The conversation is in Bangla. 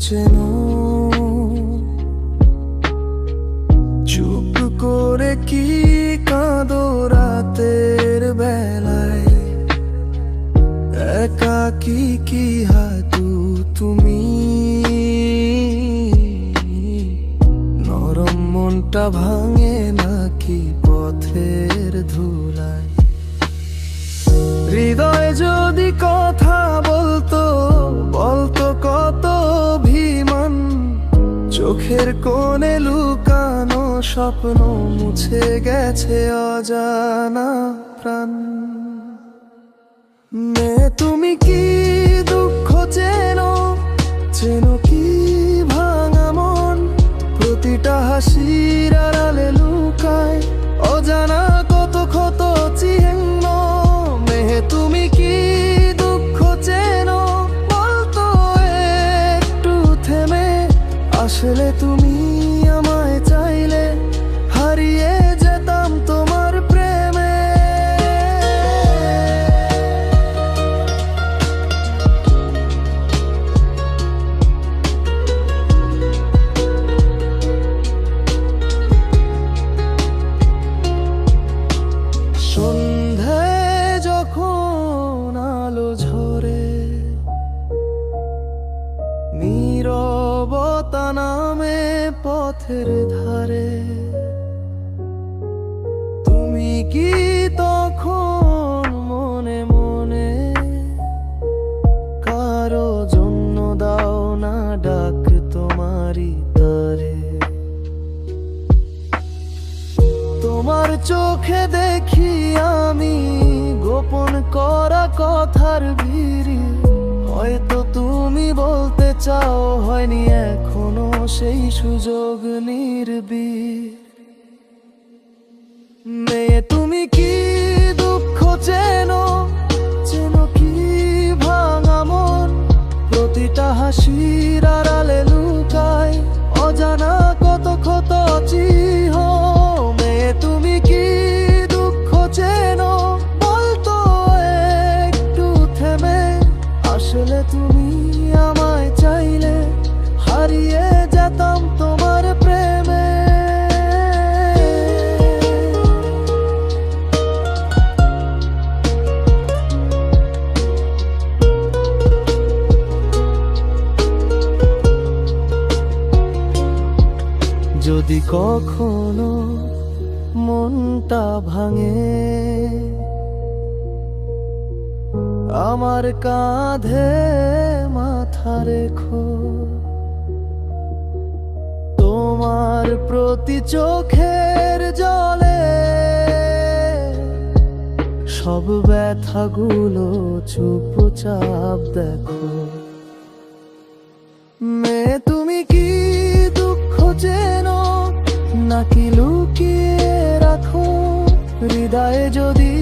চেনো, চুপ করে কি কাঁদো রাতের বেলায়, একাকী কি হাতু তুমি, নরম মনটা ভাঙে নাকি পথের ধুলায়। হৃদয় যদি কথা বলতো, বলতো কত অভিমান, চোখের কোণে লুকানো স্বপ্ন মুছে গেছে অজানা প্রাণ। তুমি কি দুঃখ চেনো, চেনো কি ভাঙা মন, প্রতিটা হাসির আড়ালে লুকায় অজানা কত ক্ষত চিহ্ন। তুমি কি দুঃখ চেনো, বলতো একটু থেমে, আসলে তুমি আমায় চাইলে হারিয়ে যেতাম তোমার প্রেমে। সন্ধ্যায় যখন আলো ঝরে, নীরবতা নামে পথের ধারে, তুমি কি তখন মনে মনে কারো জন্য দাও না ডাক তোমারই তারে? তোমার চোখে দেখি আমি গোপন করা কথার ভিড়ি, হয়তো তুমি বলতে চাও হয়নি এখনো সেই সুযোগ নির্বীর। তুমি কি দুঃখ চেনো, চেনো কি ভাঙা মন, প্রতিটা হাসির আড়ালে লুকায় অজানা কত ক্ষত চিহ্ন। তুমি কি দুঃখ চেনো, বলতো একটু থেমে, আসলে তুমি আমায় চাইলে হারিয়ে যেতাম তোমার প্রেমে। যদি কখনো মনটা ভাঙে, আমার কাঁধে মাথা রেখো, তোমার প্রতি চোখের জলে সব ব্যথাগুলো চুপচাপ দেখো। তুমি কি দুঃখ চেনো নাকি লুকিয়ে রাখো, হৃদয়ে যদি